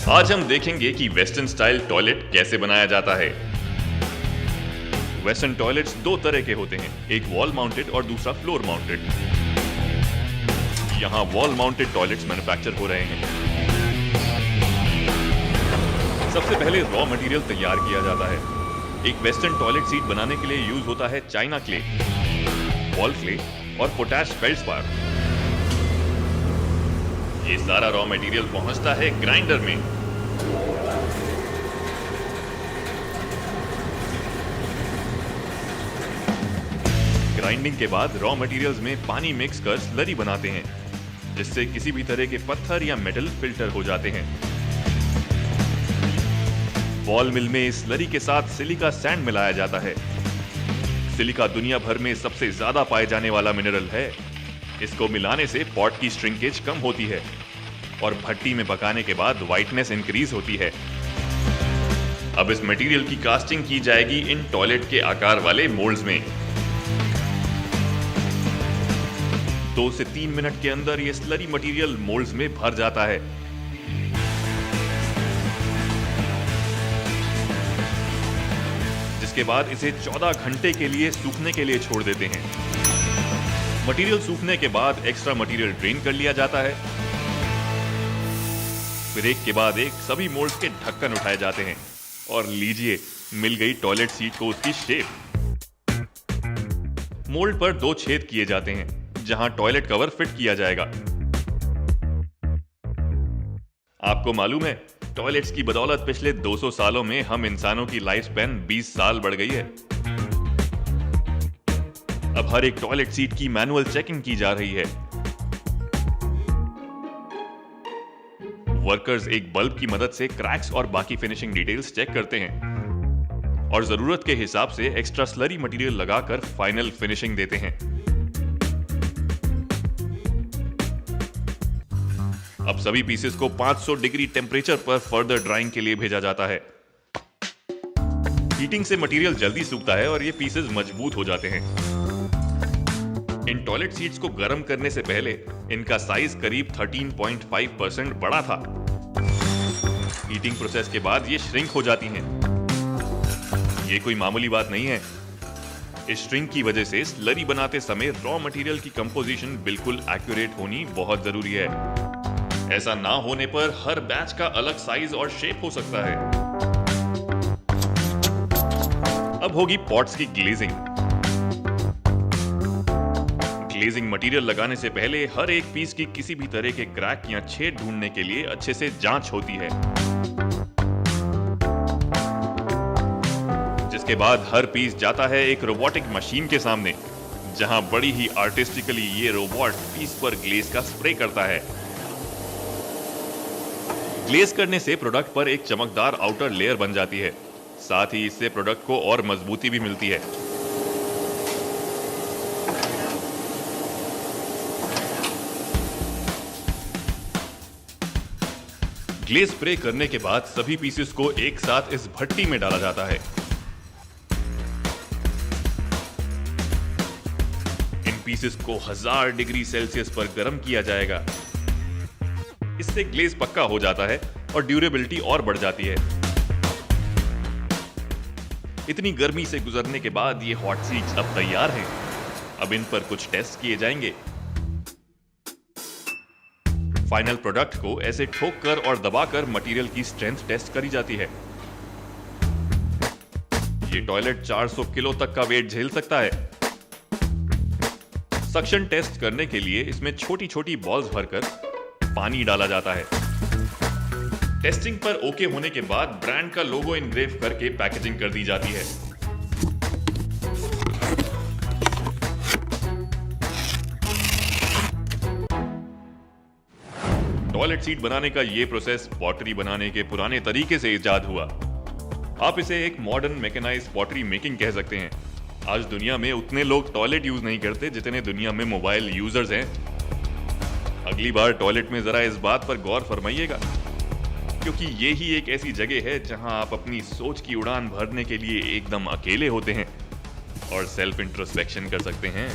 आज हम देखेंगे कि वेस्टर्न स्टाइल टॉयलेट कैसे बनाया जाता है। वेस्टर्न टॉयलेट्स दो तरह के होते हैं, एक वॉल माउंटेड और दूसरा फ्लोर माउंटेड। यहाँ वॉल माउंटेड टॉयलेट्स मैन्युफैक्चर हो रहे हैं। सबसे पहले रॉ मटेरियल तैयार किया जाता है। एक वेस्टर्न टॉयलेट सीट बनाने के लिए यूज होता है चाइना क्ले, वॉल क्ले और पोटैश फेल्डस्पार। ये सारा रॉ मटेरियल पहुंचता है ग्राइंडर में। ग्राइंडिंग के बाद रॉ मटेरियल्स में पानी मिक्स कर स्लरी बनाते हैं, जिससे किसी भी तरह के पत्थर या मेटल फिल्टर हो जाते हैं। बॉल मिल में स्लरी के साथ सिलिका सैंड मिलाया जाता है। सिलिका दुनिया भर में सबसे ज्यादा पाए जाने वाला मिनरल है। इसको मिलाने से पॉट की श्रिंकेज कम होती है और भट्टी में पकाने के बाद व्हाइटनेस इंक्रीज होती है। अब इस मटेरियल की कास्टिंग की जाएगी इन टॉयलेट के आकार वाले मोल्ड्स में। 2 से 3 मिनट के अंदर ये स्लरी मटेरियल मोल्ड्स में भर जाता है। जिसके बाद इसे 14 घंटे के लिए सूखने के लिए छोड़ देते हैं। मटेरियल सूखने के बाद एक्स्ट्रा मटेरियल ड्रेन कर लिया जाता है। फिर एक के बाद एक सभी मोल्ड्स के ढक्कन उठाए जाते हैं और लीजिए, मिल गई टॉयलेट सीट को उसकी शेप। मोल्ड पर 2 छेद किए जाते हैं जहां टॉयलेट कवर फिट किया जाएगा। आपको मालूम है, टॉयलेट्स की बदौलत पिछले 200 सालों में हम इंसानों की लाइफ स्पैन 20 साल बढ़ गई है। अब हर एक टॉयलेट सीट की मैनुअल चेकिंग की जा रही है। वर्कर्स एक बल्ब की मदद से क्रैक्स और बाकी फिनिशिंग डिटेल्स चेक करते हैं और जरूरत के हिसाब से एक्स्ट्रा स्लरी मटेरियल लगाकर फाइनल फिनिशिंग देते हैं। अब सभी पीसेस को 500 डिग्री टेम्परेचर पर फर्दर ड्राइंग के लिए भेजा जाता है। हीटिंग से मटेरियल जल्दी सूखता है और ये पीसेस मजबूत हो जाते हैं। इन टॉयलेट सीट्स को गर्म करने से पहले इनका साइज करीब 13.5% बड़ा था। हीटिंग प्रोसेस के बाद ये श्रिंक हो जाती हैं। ये कोई मामूली बात नहीं है। इस श्रिंक की वजह से स्लरी बनाते समय रॉ मटेरियल की कंपोजिशन बिल्कुल एक्यूरेट होनी बहुत जरूरी है। ऐसा ना होने पर हर बैच का अलग साइज और शेप हो सकता है। अब होगी पॉट्स की ग्लेजिंग। ग्लेजिंग मटेरियल लगाने से पहले हर एक पीस की किसी भी तरह के क्रैक या छेद ढूंढने के लिए अच्छे से जांच होती है। जिसके बाद हर पीस जाता है एक रोबोटिक मशीन के सामने, जहां बड़ी ही आर्टिस्टिकली ये रोबोट पीस पर ग्लेज का स्प्रे करता है। ग्लेज करने से प्रोडक्ट पर एक चमकदार आउटर लेयर बन जाती है। साथ ही इससे प्रोडक्ट को और मजबूती भी मिलती है। ग्लेज स्प्रे करने के बाद सभी पीसेस को एक साथ इस भट्टी में डाला जाता है। इन पीसेस को 1000 डिग्री सेल्सियस पर गर्म किया जाएगा। इससे ग्लेज पक्का हो जाता है और ड्यूरेबिलिटी और बढ़ जाती है। इतनी गर्मी से गुजरने के बाद ये हॉट सीट्स अब तैयार हैं। अब इन पर कुछ टेस्ट किए जाएंगे। फाइनल प्रोडक्ट को ऐसे ठोक कर और दबाकर मटेरियल की स्ट्रेंथ टेस्ट करी जाती है। ये टॉयलेट 400 किलो तक का वेट झेल सकता है। सक्शन टेस्ट करने के लिए इसमें छोटी छोटी बॉल्स भरकर पानी डाला जाता है। टेस्टिंग पर ओके होने के बाद ब्रांड का लोगो इनग्रेव करके पैकेजिंग कर दी जाती है। टॉयलेट सीट बनाने का यह प्रोसेस पॉटरी बनाने के पुराने तरीके से इजाद हुआ। आप इसे एक मॉडर्न मैकेनाइज्ड पॉटरी मेकिंग कह सकते हैं। आज दुनिया में उतने लोग टॉयलेट यूज नहीं करते जितने दुनिया में मोबाइल यूजर्स हैं। अगली बार टॉयलेट में जरा इस बात पर गौर फरमाइएगा, क्योंकि ये ही एक ऐसी जगह है जहां आप अपनी सोच की उड़ान भरने के लिए एकदम अकेले होते हैं और सेल्फ इंट्रोस्पेक्शन कर सकते हैं।